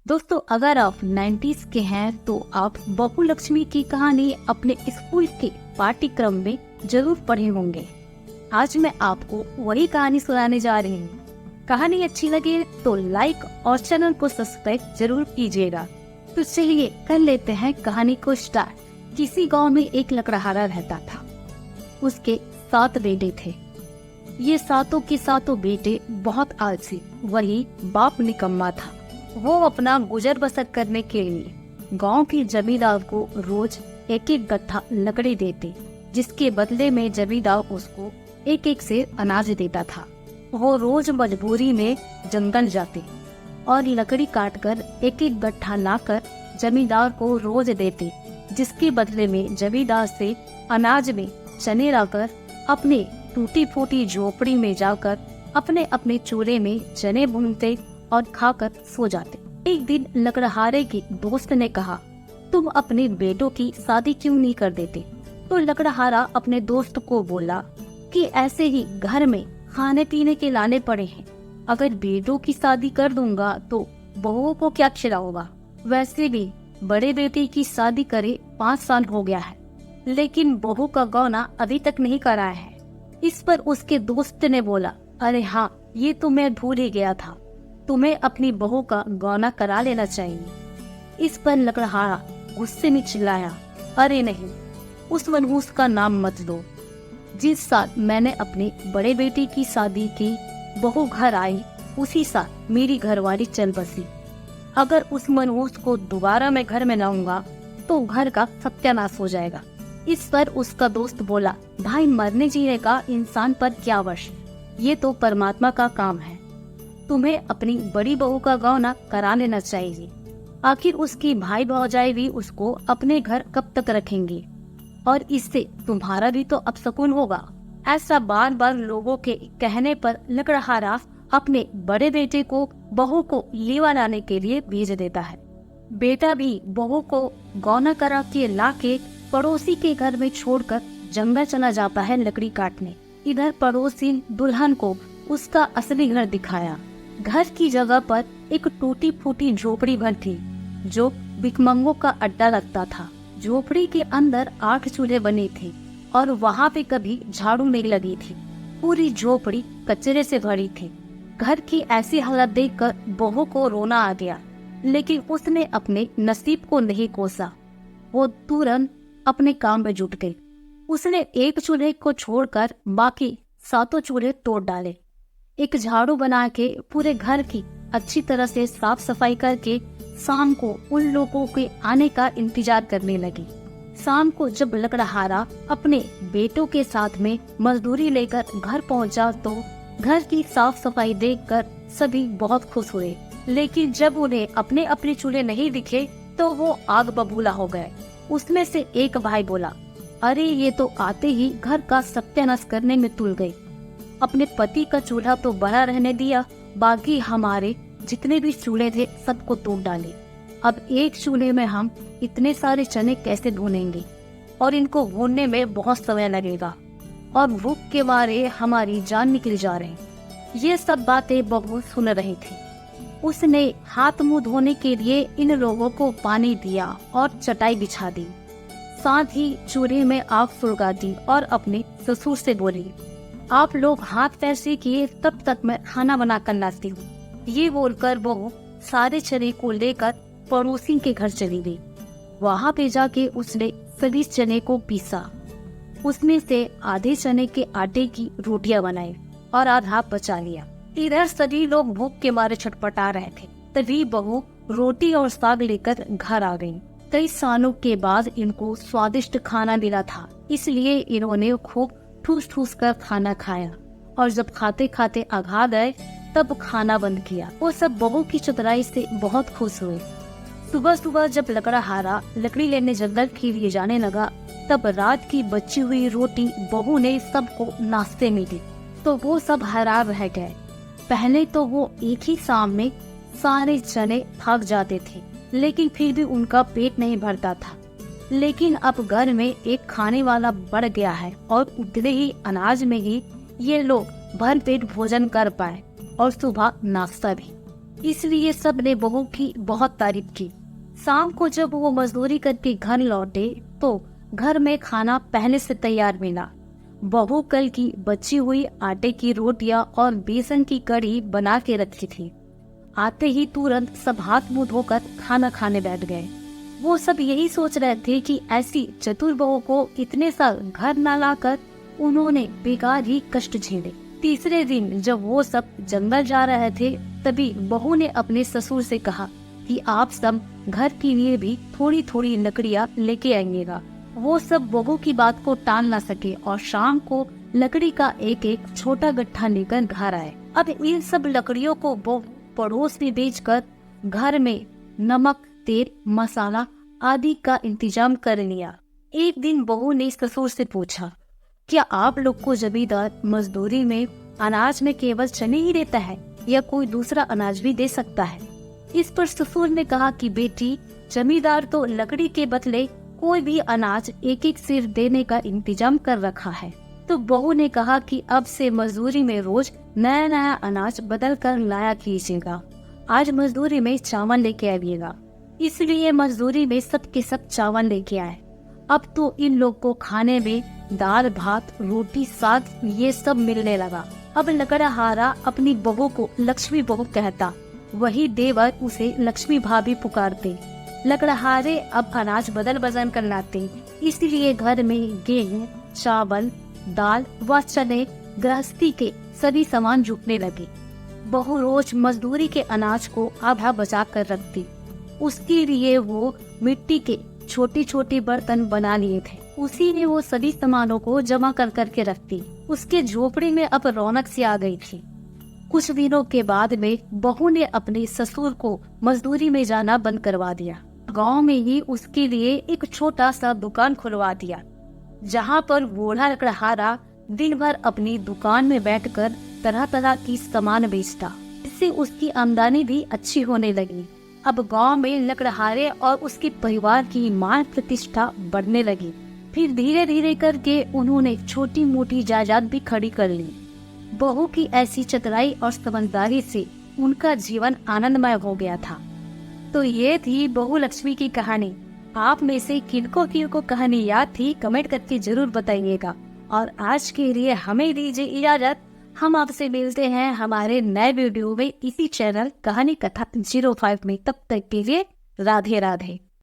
दोस्तों, अगर आप 90s के हैं तो आप बहू लक्ष्मी की कहानी अपने स्कूल के पाठ्यक्रम में जरूर पढ़े होंगे। आज मैं आपको वही कहानी सुनाने जा रही हूँ। कहानी अच्छी लगे तो लाइक और चैनल को सब्सक्राइब जरूर कीजिएगा। तो चलिए कर लेते हैं कहानी को स्टार्ट। किसी गांव में एक लकड़हारा रहता था। उसके 7 बेटे थे। ये सातों के सातों बेटे बहुत आलसी, वही बाप निकम्मा था। वो अपना गुजर बसर करने के लिए गांव के जमींदार को रोज एक एक गट्ठा लकड़ी देते, जिसके बदले में जमींदार उसको एक एक से अनाज देता था। वो रोज मजबूरी में जंगल जाते और लकड़ी काटकर एक एक गट्ठा लाकर जमींदार को रोज देते, जिसके बदले में जमींदार से अनाज में चने लाकर अपने टूटी फूटी झोपड़ी में जाकर अपने अपने चूल्हे में चने भूनते और खाकर सो जाते। एक दिन लकड़हारे के दोस्त ने कहा, तुम अपने बेटों की शादी क्यों नहीं कर देते? तो लकड़हारा अपने दोस्त को बोला कि ऐसे ही घर में खाने पीने के लाने पड़े हैं। अगर बेटों की शादी कर दूंगा तो बहुओं को क्या खिलाऊंगा? वैसे भी बड़े बेटे की शादी करे 5 साल हो गया है, लेकिन बहू का गौना अभी तक नहीं कराया है। इस पर उसके दोस्त ने बोला, अरे हाँ, ये तो मैं भूल ही गया था, तुम्हें अपनी बहू का गौना करा लेना चाहिए। इस पर लकड़हारा गुस्से में चिल्लाया, अरे नहीं, उस मनहूस का नाम मत लो। जिस साल मैंने अपने बड़े बेटे की शादी की, बहू घर आई, उसी साल मेरी घरवाली चल बसी। अगर उस मनहूस को दोबारा मैं घर में लाऊंगा तो घर का सत्यानाश हो जाएगा। इस पर उसका दोस्त बोला, भाई, मरने जीने का इंसान पर क्या वश, ये तो परमात्मा का काम है। तुम्हें अपनी बड़ी बहू का गौना करा लेना चाहिए। आखिर उसकी भाई भौजाई भी उसको अपने घर कब तक रखेंगे, और इससे तुम्हारा भी तो अपशकुन होगा। ऐसा बार बार लोगों के कहने पर लकड़हारा अपने बड़े बेटे को बहू को लेवा लाने के लिए भेज देता है। बेटा भी बहू को गौना करा के लाके पड़ोसी के घर में छोड़कर जंगल चला जाता है लकड़ी काटने। इधर पड़ोसी दुल्हन को उसका असली घर दिखाया। घर की जगह पर एक टूटी फूटी झोपड़ी भर थी, जो भिखमंगों का अड्डा लगता था। झोपड़ी के अंदर 8 चूल्हे बने थे और वहाँ पे कभी झाड़ू नहीं लगी थी। पूरी झोपड़ी कचरे से भरी थी। घर की ऐसी हालत देखकर बहू को रोना आ गया, लेकिन उसने अपने नसीब को नहीं कोसा। वो तुरंत अपने काम में जुट गई। उसने एक चूल्हे को छोड़कर बाकी 7 चूल्हे तोड़ डाले। एक झाड़ू बना के पूरे घर की अच्छी तरह से साफ सफाई करके शाम को उन लोगों के आने का इंतजार करने लगी। शाम को जब लकड़हारा अपने बेटों के साथ में मजदूरी लेकर घर पहुंचा तो घर की साफ सफाई देखकर सभी बहुत खुश हुए, लेकिन जब उन्हें अपने अपने चूल्हे नहीं दिखे तो वो आग बबूला हो गए। उसमें से एक भाई बोला, अरे ये तो आते ही घर का सत्यानाश करने में तुल गई। अपने पति का चूल्हा तो बना रहने दिया, बाकी हमारे जितने भी चूल्हे थे सबको तोड़ डाले। अब एक चूल्हे में हम इतने सारे चने कैसे भूनेंगे, और इनको भूनने में बहुत समय लगेगा, और भूख के मारे हमारी जान निकल जा रही। ये सब बातें बहू सुन रही थी। उसने हाथ मुंह धोने के लिए इन लोगों को पानी दिया और चटाई बिछा दी। साथ ही चूल्हे में आग सुलगा दी और अपने ससुर से बोली, आप लोग हाथ पैर सीखिए, तब तक मैं खाना बना कर लाती हूँ। ये बोलकर बहू सारे चने को लेकर पड़ोसी के घर चली गई। वहाँ पे जाके उसने सभी चने को पीसा। उसमें से आधे चने के आटे की रोटियां बनाई और आधा बचा लिया। इधर सभी लोग भूख के मारे छटपटा रहे थे। तभी बहू रोटी और साग लेकर घर आ गई। कई सालों के बाद इनको स्वादिष्ट खाना मिला था, इसलिए इन्होंने खूब ठूस ठूस कर खाना खाया, और जब खाते खाते अघा गए तब खाना बंद किया। वो सब बहू की चतुराई से बहुत खुश हुए। सुबह सुबह जब लकड़हारा लकड़ी लेने जंगल के लिए जाने लगा, तब रात की बची हुई रोटी बहू ने सबको नाश्ते में दी, तो वो सब हैरान रह गए। पहले तो वो एक ही शाम में सारे चने थक जाते थे, लेकिन फिर भी उनका पेट नहीं भरता था। लेकिन अब घर में एक खाने वाला बढ़ गया है, और उतने ही अनाज में ही ये लोग भर पेट भोजन कर पाए, और सुबह नाश्ता भी। इसलिए सब ने बहू की बहुत तारीफ की। शाम को जब वो मजदूरी करके घर लौटे तो घर में खाना पहले से तैयार मिला। बहू कल की बची हुई आटे की रोटियां और बेसन की कढ़ी बना के रखी थी। आते ही तुरंत सब हाथ मुंह धोकर खाना खाने बैठ गए। वो सब यही सोच रहे थे कि ऐसी चतुर बहू को इतने साल घर न लाकर उन्होंने बेकार ही कष्ट झेले। तीसरे दिन जब वो सब जंगल जा रहे थे तभी बहू ने अपने ससुर से कहा कि आप सब घर के लिए भी थोड़ी थोड़ी लकड़ियाँ लेके आइएगा। वो सब बहू की बात को टाल ना सके और शाम को लकड़ी का एक एक छोटा गट्ठा लेकर घर आए। अब इन सब लकड़ियों को बहू पड़ोस में बेचकर घर में नमक, तेल, मसाला आदि का इंतजाम कर लिया। एक दिन बहू ने ससुर से पूछा, क्या आप लोग को जमींदार मजदूरी में अनाज में केवल चने ही देता है या कोई दूसरा अनाज भी दे सकता है? इस पर ससुर ने कहा कि बेटी, जमींदार तो लकड़ी के बदले कोई भी अनाज एक एक सिर देने का इंतजाम कर रखा है। तो बहू ने कहा कि अब से मजदूरी में रोज नया नया अनाज बदल कर लाया कीजिएगा। आज मजदूरी में चावल लेके आइएगा। इसलिए मजदूरी में सब के सब चावल लेके आए। अब तो इन लोग को खाने में दाल, भात, रोटी, साग ये सब मिलने लगा। अब लकड़हारा अपनी बहू को लक्ष्मी बहू कहता, वही देवर उसे लक्ष्मी भाभी पुकारते। लकड़हारे अब अनाज बदल बदल कर लाते, इसलिए घर में गेहूं, चावल, दाल व चने गृहस्थी के सभी सामान जुटने लगे। बहू रोज मजदूरी के अनाज को आधा बचा कर रखती। उसके लिए वो मिट्टी के छोटे छोटे बर्तन बना लिए थे। उसी में वो सभी सामानों को जमा कर करके रखती। उसके झोपड़ी में अब रौनक सी आ गई थी। कुछ दिनों के बाद में बहू ने अपने ससुर को मजदूरी में जाना बंद करवा दिया। गांव में ही उसके लिए एक छोटा सा दुकान खुलवा दिया, जहां पर बूढ़ा लकड़हारा दिन भर अपनी दुकान में बैठकर तरह तरह की सामान बेचता। इससे उसकी आमदनी भी अच्छी होने लगी। अब गांव में लकड़हारे और उसके परिवार की मान प्रतिष्ठा बढ़ने लगी। फिर धीरे धीरे करके उन्होंने छोटी मोटी जायदाद भी खड़ी कर ली। बहू की ऐसी चतुराई और समझदारी से उनका जीवन आनंदमय हो गया था। तो ये थी बहू लक्ष्मी की कहानी। आप में से किनको किनको कहानी याद थी कमेंट करके जरूर बताइएगा। और आज के लिए हमें दीजिए इजाजत। हम आपसे मिलते हैं हमारे नए वीडियो में इसी चैनल कहानी कथा 05 में। तब तक के लिए राधे राधे।